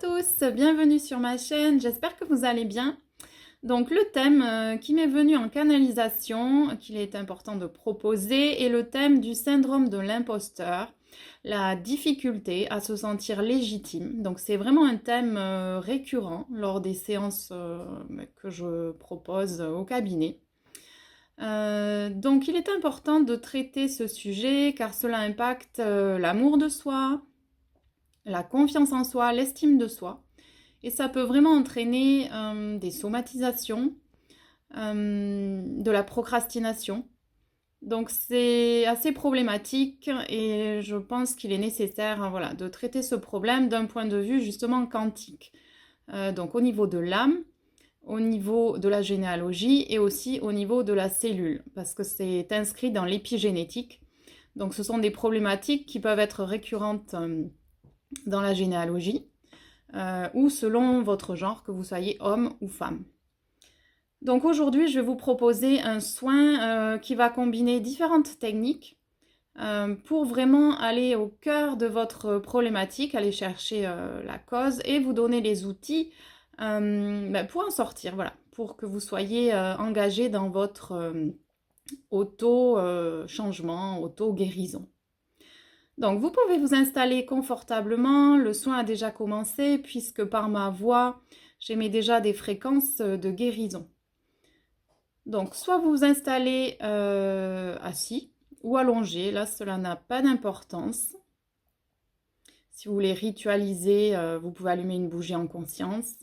tous, bienvenue sur ma chaîne, j'espère que vous allez bien. Donc le thème qui m'est venu en canalisation, qu'il est important de proposer, est le thème du syndrome de l'imposteur, la difficulté à se sentir légitime. Donc c'est vraiment un thème récurrent lors des séances que je propose au cabinet. Donc il est important de traiter ce sujet car cela impacte l'amour de soi, la confiance en soi, l'estime de soi. Et ça peut vraiment entraîner des somatisations, de la procrastination. Donc c'est assez problématique et je pense qu'il est nécessaire voilà, de traiter ce problème d'un point de vue justement quantique. Donc au niveau de l'âme, au niveau de la généalogie et aussi au niveau de la cellule, parce que c'est inscrit dans l'épigénétique. Donc ce sont des problématiques qui peuvent être récurrentes dans la généalogie. Ou selon votre genre, que vous soyez homme ou femme. Donc aujourd'hui, je vais vous proposer un soin qui va combiner différentes techniques pour vraiment aller au cœur de votre problématique, aller chercher la cause et vous donner les outils pour en sortir, voilà, pour que vous soyez engagé dans votre auto-changement, auto-guérison. Donc vous pouvez vous installer confortablement, le soin a déjà commencé puisque par ma voix, j'émets déjà des fréquences de guérison. Donc soit vous vous installez assis ou allongé, là cela n'a pas d'importance. Si vous voulez ritualiser, vous pouvez allumer une bougie en conscience.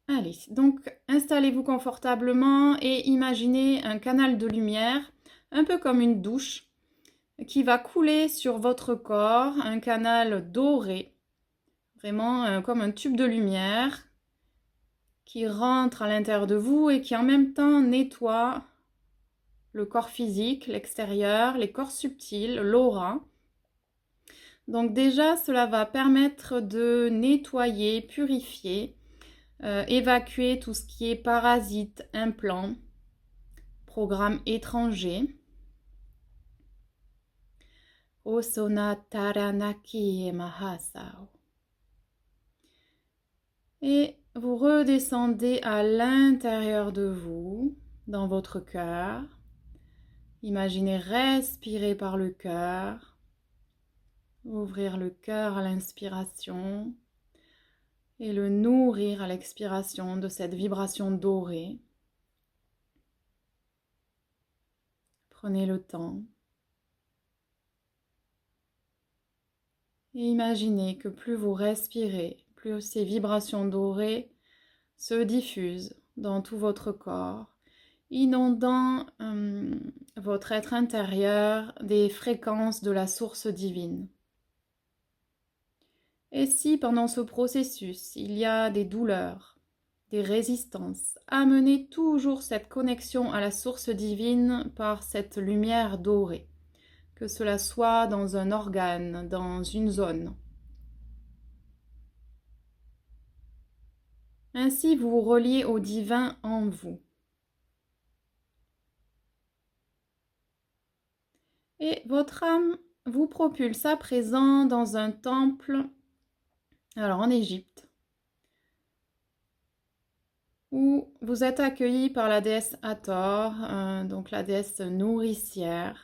Allez, donc installez-vous confortablement et imaginez un canal de lumière, un peu comme une douche, qui va couler sur votre corps, un canal doré, vraiment comme un tube de lumière qui rentre à l'intérieur de vous et qui en même temps nettoie le corps physique, l'extérieur, les corps subtils, l'aura. Donc déjà, cela va permettre de nettoyer, purifier, évacuer tout ce qui est parasite, implant, programme étranger. Osona Taranaki et Mahasao. Et vous redescendez à l'intérieur de vous, dans votre cœur. Imaginez respirer par le cœur. Ouvrir le cœur à l'inspiration et le nourrir à l'expiration de cette vibration dorée. Prenez le temps. Et imaginez que plus vous respirez, plus ces vibrations dorées se diffusent dans tout votre corps, inondant votre être intérieur des fréquences de la source divine. Et si pendant ce processus, il y a des douleurs, des résistances, amenez toujours cette connexion à la source divine par cette lumière dorée. Que cela soit dans un organe, dans une zone. Ainsi, vous vous reliez au divin en vous. Et votre âme vous propulse à présent dans un temple, alors en Égypte, où vous êtes accueilli par la déesse Hathor, donc la déesse nourricière.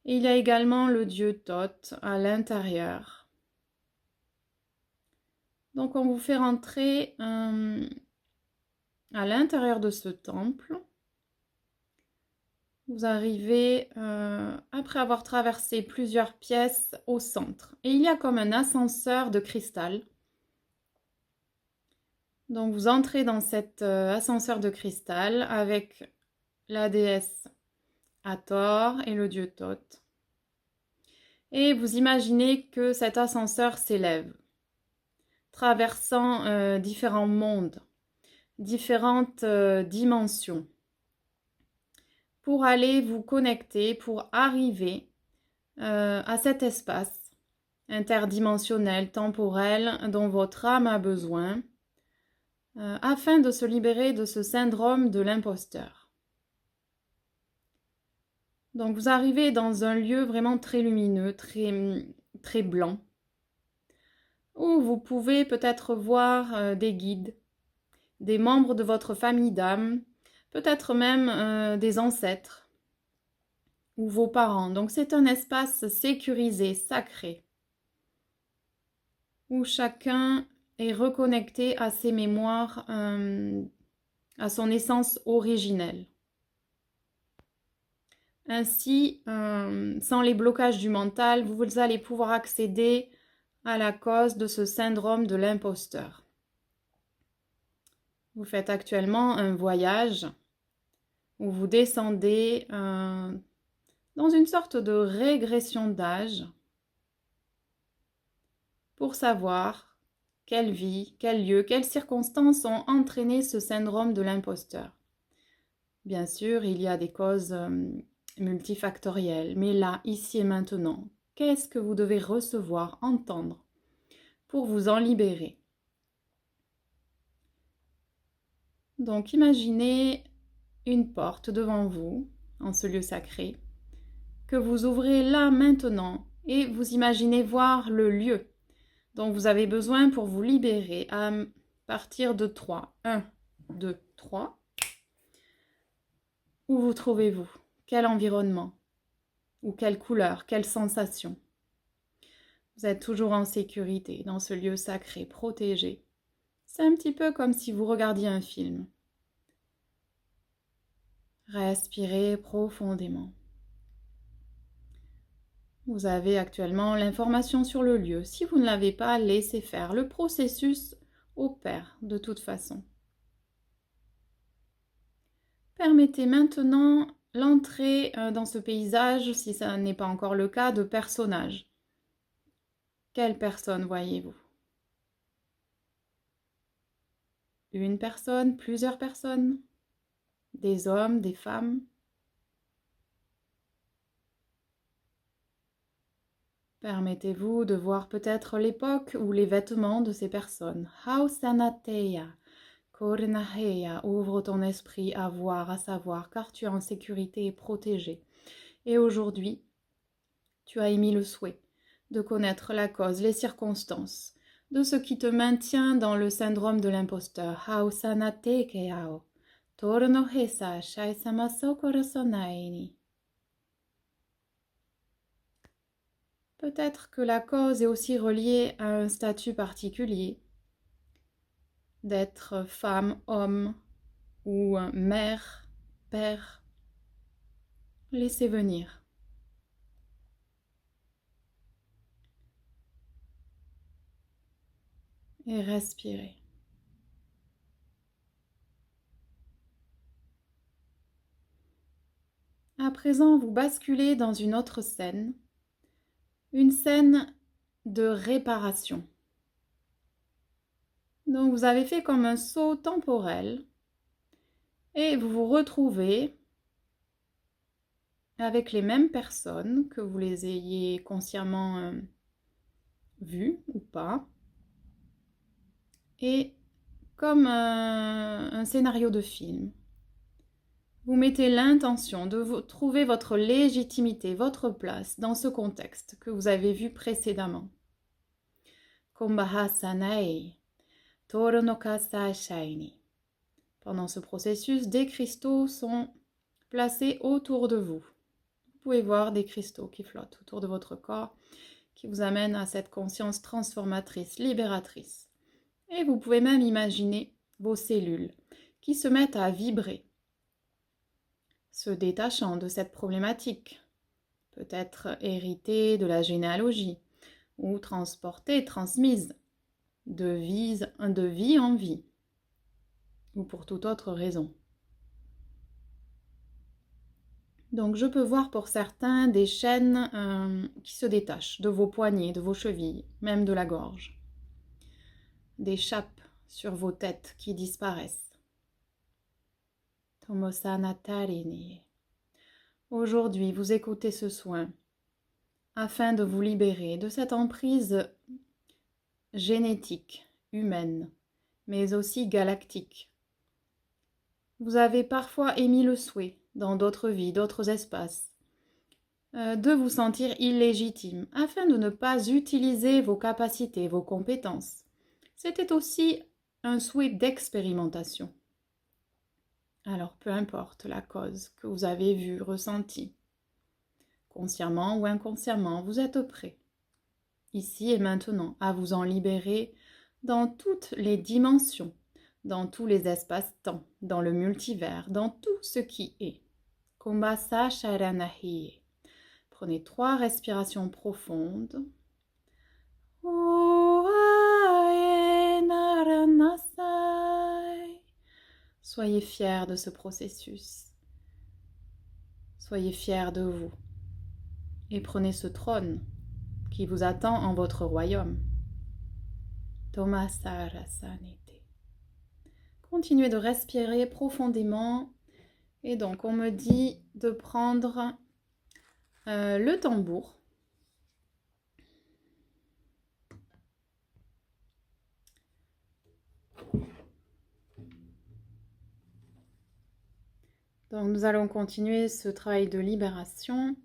Et il y a également le dieu Thoth à l'intérieur. Donc on vous fait rentrer à l'intérieur de ce temple. Vous arrivez, après avoir traversé plusieurs pièces, au centre. Et il y a comme un ascenseur de cristal. Donc vous entrez dans cet ascenseur de cristal avec la déesse Hathor et le dieu Thoth. Et vous imaginez que cet ascenseur s'élève, traversant différents mondes, différentes dimensions, pour aller vous connecter, pour arriver à cet espace interdimensionnel, temporel, dont votre âme a besoin, afin de se libérer de ce syndrome de l'imposteur. Donc vous arrivez dans un lieu vraiment très lumineux, très blanc, où vous pouvez peut-être voir des guides, des membres de votre famille d'âme, peut-être même des ancêtres ou vos parents. Donc c'est un espace sécurisé, sacré, où chacun est reconnecté à ses mémoires, à son essence originelle. Ainsi, sans les blocages du mental, vous allez pouvoir accéder à la cause de ce syndrome de l'imposteur. Vous faites actuellement un voyage où vous descendez dans une sorte de régression d'âge pour savoir quelle vie, quel lieu, quelles circonstances ont entraîné ce syndrome de l'imposteur. Bien sûr, il y a des causes multifactorielles, mais là, ici et maintenant, qu'est-ce que vous devez recevoir, entendre pour vous en libérer? Donc imaginez une porte devant vous, en ce lieu sacré, que vous ouvrez là maintenant et vous imaginez voir le lieu dont vous avez besoin pour vous libérer à partir de 3. 1, 2, 3. Où vous trouvez-vous? Quel environnement? Ou quelle couleur? Quelle sensation? Vous êtes toujours en sécurité dans ce lieu sacré, protégé. C'est un petit peu comme si vous regardiez un film. Respirez profondément. Vous avez actuellement l'information sur le lieu. Si vous ne l'avez pas, laissez faire. Le processus opère de toute façon. Permettez maintenant l'entrée dans ce paysage, si ça n'est pas encore le cas, de personnages. Quelle personne voyez-vous? Une personne, plusieurs personnes? Des hommes, des femmes? Permettez-vous de voir peut-être l'époque ou les vêtements de ces personnes. Hausanateya, Kornaheya, ouvre ton esprit à voir, à savoir, car tu es en sécurité et protégé. Et aujourd'hui, tu as émis le souhait de connaître la cause, les circonstances de ce qui te maintient dans le syndrome de l'imposteur. Hausanatekeyao, Tornohesa, Shaisamaso Korosonaini. Peut-être que la cause est aussi reliée à un statut particulier, d'être femme, homme ou mère, père. Laissez venir. Et respirez. À présent, vous basculez dans une autre scène, une scène de réparation. Donc vous avez fait comme un saut temporel et vous vous retrouvez avec les mêmes personnes, que vous les ayez consciemment vues ou pas, et comme un scénario de film. Vous mettez l'intention de trouver votre légitimité, votre place dans ce contexte que vous avez vu précédemment. Kumbhasanae, Toronokasa Shaini. Pendant ce processus, des cristaux sont placés autour de vous. Vous pouvez voir des cristaux qui flottent autour de votre corps, qui vous amènent à cette conscience transformatrice, libératrice. Et vous pouvez même imaginer vos cellules qui se mettent à vibrer, se détachant de cette problématique, peut-être héritée de la généalogie, ou transportée, transmise de vie en vie, ou pour toute autre raison. Donc je peux voir pour certains des chaînes qui se détachent de vos poignets, de vos chevilles, même de la gorge. Des chapes sur vos têtes qui disparaissent. Tomosana Tarini. Aujourd'hui, vous écoutez ce soin afin de vous libérer de cette emprise génétique, humaine, mais aussi galactique. Vous avez parfois émis le souhait, dans d'autres vies, d'autres espaces, de vous sentir illégitime, afin de ne pas utiliser vos capacités, vos compétences. C'était aussi un souhait d'expérimentation. Alors, peu importe la cause que vous avez vue, ressentie, consciemment ou inconsciemment, vous êtes prêt, ici et maintenant, à vous en libérer dans toutes les dimensions, dans tous les espaces-temps, dans le multivers, dans tout ce qui est. Kumbhasa Sharanahi. Prenez 3 respirations profondes. Soyez fiers de ce processus. Soyez fiers de vous. Et prenez ce trône qui vous attend en votre royaume. Tomasarasanete. Continuez de respirer profondément. Et donc, on me dit de prendre le tambour. Donc, nous allons continuer ce travail de libération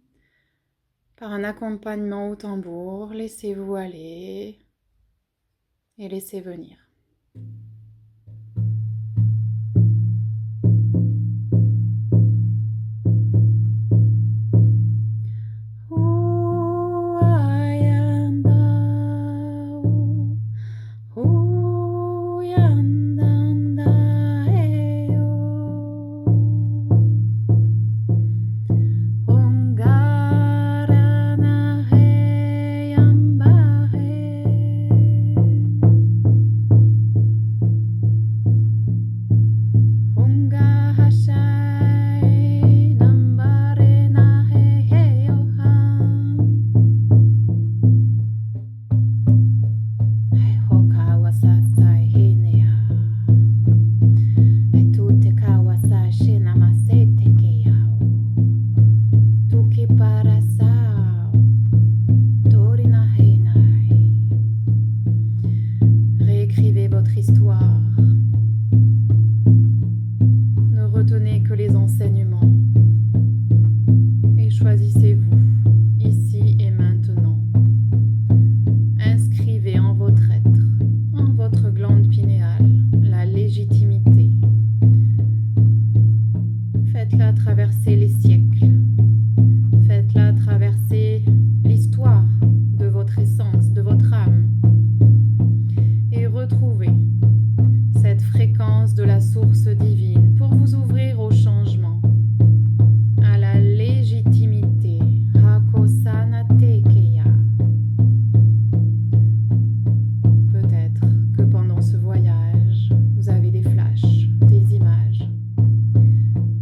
par un accompagnement au tambour. Laissez-vous aller et laissez venir. Réécrivez votre histoire. Ne retenez que les enseignements. Et choisissez-vous, ici et maintenant. Inscrivez en votre être, en votre glande pinéale, la légitimité. Faites-la traverser les siècles. Faites-la traverser l'histoire de votre essence, de votre âme. Et retrouvez cette fréquence de la source divine pour vous ouvrir au changement, à la légitimité. Hakosana Tekeya. Peut-être que pendant ce voyage, vous avez des flashs, des images.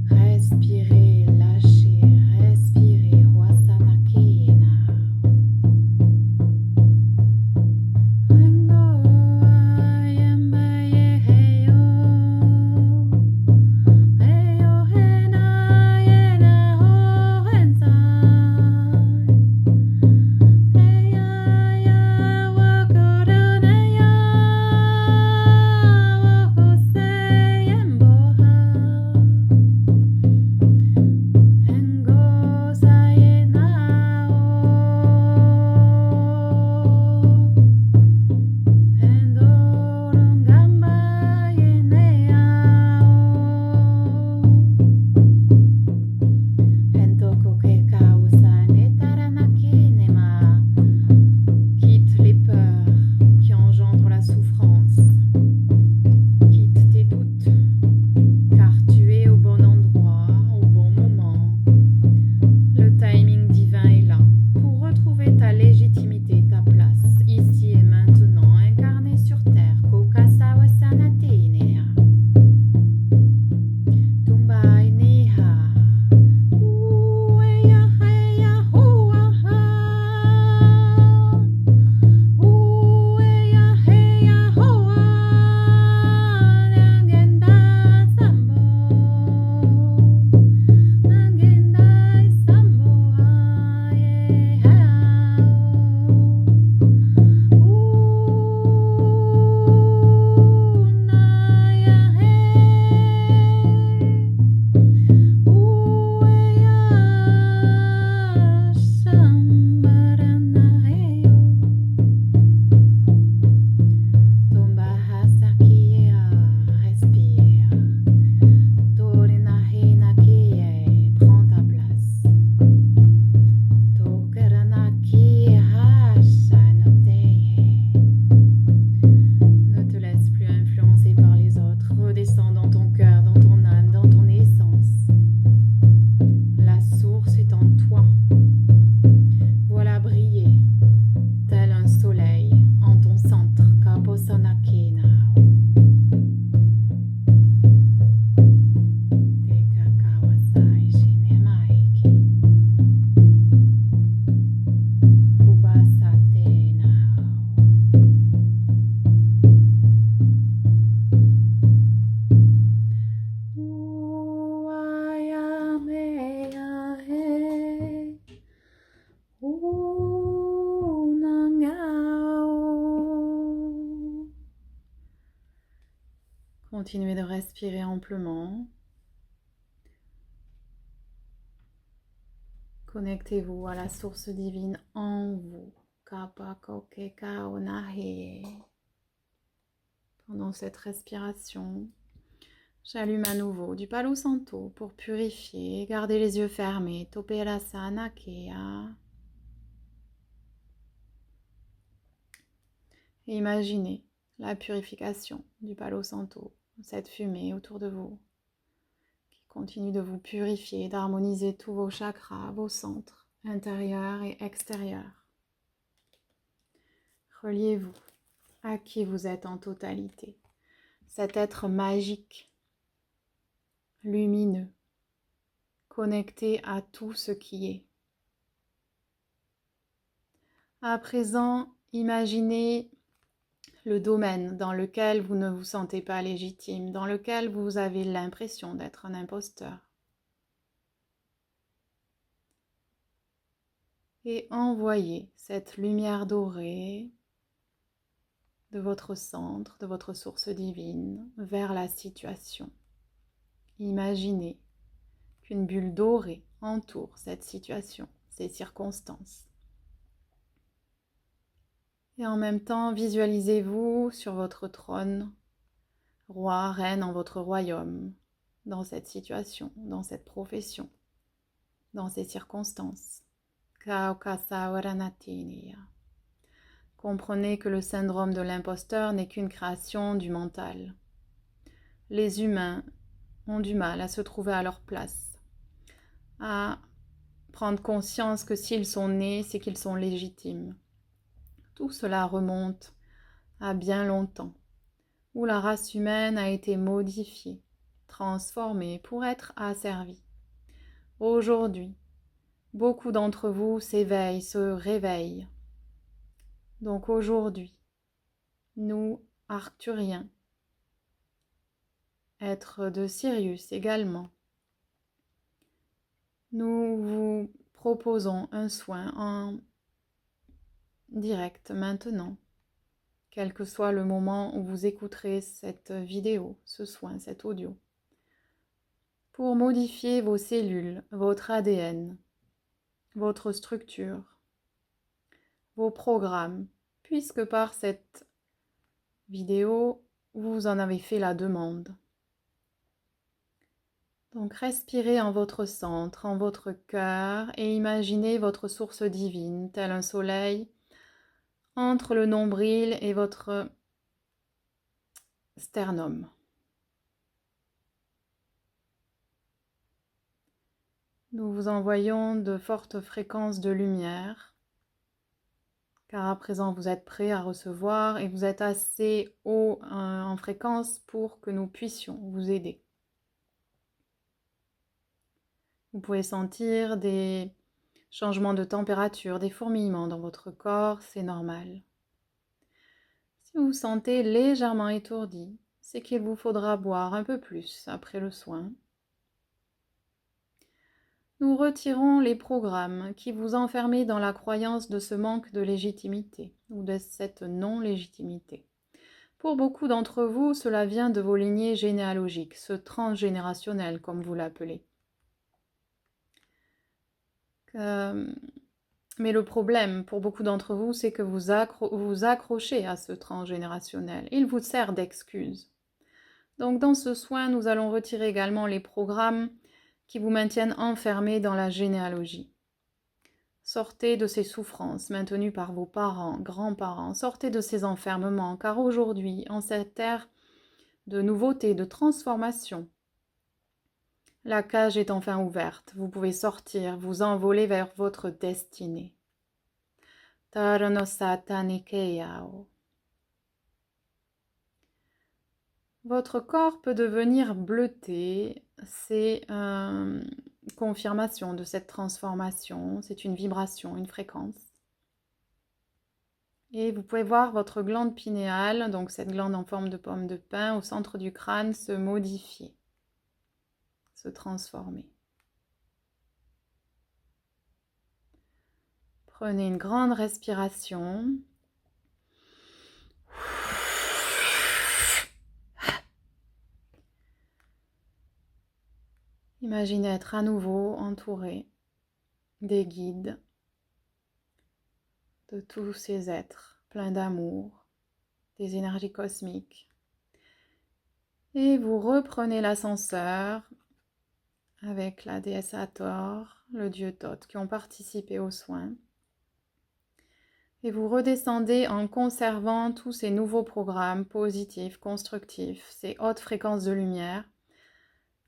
Respirez, lâchez, respirez. Wasana Kena. I Continuez de respirer amplement. Connectez-vous à la source divine en vous. Pendant cette respiration, j'allume à nouveau du Palo Santo pour purifier. Gardez les yeux fermés. Topelasana Kea. Et imaginez la purification du Palo Santo, cette fumée autour de vous, qui continue de vous purifier, d'harmoniser tous vos chakras, vos centres, intérieurs et extérieurs. Reliez-vous à qui vous êtes en totalité, cet être magique, lumineux, connecté à tout ce qui est. À présent, imaginez le domaine dans lequel vous ne vous sentez pas légitime, dans lequel vous avez l'impression d'être un imposteur. Et envoyez cette lumière dorée de votre centre, de votre source divine, vers la situation. Imaginez qu'une bulle dorée entoure cette situation, ces circonstances. Et en même temps, visualisez-vous sur votre trône, roi, reine en votre royaume, dans cette situation, dans cette profession, dans ces circonstances. Comprenez que le syndrome de l'imposteur n'est qu'une création du mental. Les humains ont du mal à se trouver à leur place, à prendre conscience que s'ils sont nés, c'est qu'ils sont légitimes. Tout cela remonte à bien longtemps, où la race humaine a été modifiée, transformée pour être asservie. Aujourd'hui, beaucoup d'entre vous s'éveillent, se réveillent. Donc aujourd'hui, nous, Arcturiens, êtres de Sirius également, nous vous proposons un soin en direct maintenant, quel que soit le moment où vous écouterez cette vidéo, ce soin, cet audio, pour modifier vos cellules, votre ADN, votre structure, vos programmes, puisque par cette vidéo, vous en avez fait la demande. Donc respirez en votre centre, en votre cœur et imaginez votre source divine, tel un soleil, entre le nombril et votre sternum. Nous vous envoyons de fortes fréquences de lumière, car à présent vous êtes prêts à recevoir et vous êtes assez haut en fréquence pour que nous puissions vous aider. Vous pouvez sentir des changements de température, des fourmillements dans votre corps, c'est normal. Si vous vous sentez légèrement étourdi, c'est qu'il vous faudra boire un peu plus après le soin. Nous retirons les programmes qui vous enfermaient dans la croyance de ce manque de légitimité ou de cette non-légitimité. Pour beaucoup d'entre vous, cela vient de vos lignées généalogiques, ce transgénérationnel comme vous l'appelez. Mais le problème pour beaucoup d'entre vous, c'est que vous accrochez à ce transgénérationnel. Il vous sert d'excuse. Donc dans ce soin, nous allons retirer également les programmes qui vous maintiennent enfermés dans la généalogie. Sortez de ces souffrances maintenues par vos parents, grands-parents, sortez de ces enfermements, car aujourd'hui, en cette ère de nouveauté, de transformation, la cage est enfin ouverte, vous pouvez sortir, vous envoler vers votre destinée. Votre corps peut devenir bleuté, c'est une confirmation de cette transformation, c'est une vibration, une fréquence. Et vous pouvez voir votre glande pinéale, donc cette glande en forme de pomme de pin au centre du crâne, se modifier, se transformer. Prenez une grande respiration. . Imaginez être à nouveau entouré des guides, de tous ces êtres pleins d'amour, des énergies cosmiques. Et vous reprenez l'ascenseur avec la déesse Hathor, le dieu Thoth, qui ont participé aux soins. Et vous redescendez en conservant tous ces nouveaux programmes positifs, constructifs, ces hautes fréquences de lumière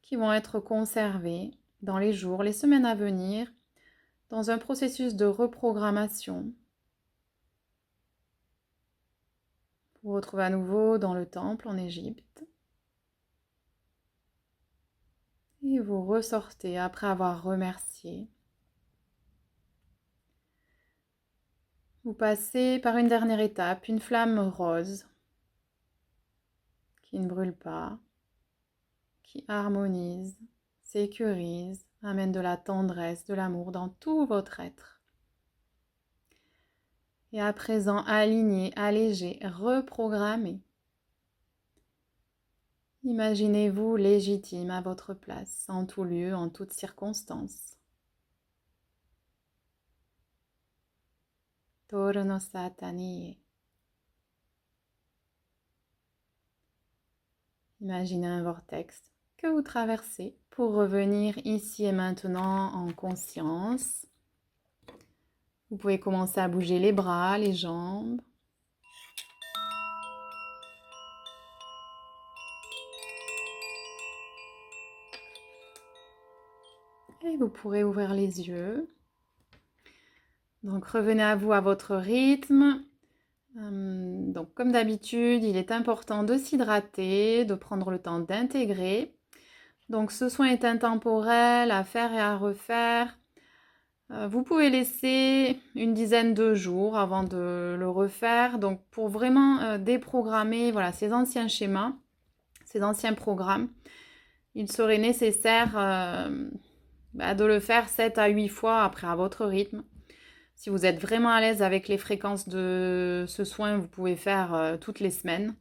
qui vont être conservés dans les jours, les semaines à venir, dans un processus de reprogrammation. Vous vous retrouvez à nouveau dans le temple en Égypte. Et vous ressortez après avoir remercié. Vous passez par une dernière étape, une flamme rose qui ne brûle pas, qui harmonise, sécurise, amène de la tendresse, de l'amour dans tout votre être. Et à présent, aligné, allégé, reprogrammé. Imaginez-vous légitime à votre place, en tout lieu, en toutes circonstances. Torno sataniye. Imaginez un vortex que vous traversez pour revenir ici et maintenant en conscience. Vous pouvez commencer à bouger les bras, les jambes. Et vous pourrez ouvrir les yeux. Donc revenez à vous à votre rythme. Donc comme d'habitude, il est important de s'hydrater, de prendre le temps d'intégrer. Donc ce soin est intemporel, à faire et à refaire. Vous pouvez laisser une dizaine de jours avant de le refaire. Donc pour vraiment déprogrammer voilà, ces anciens schémas, ces anciens programmes, il serait nécessaire de le faire 7 à 8 fois après à votre rythme. Si vous êtes vraiment à l'aise avec les fréquences de ce soin, vous pouvez faire toutes les semaines.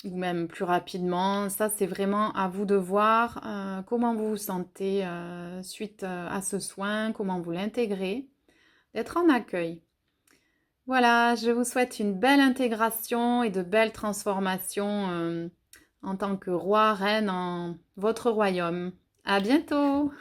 Ou même plus rapidement. Ça, c'est vraiment à vous de voir comment vous vous sentez suite à ce soin, comment vous l'intégrez, d'être en accueil. Voilà, je vous souhaite une belle intégration et de belles transformations en tant que roi, reine en votre royaume. À bientôt!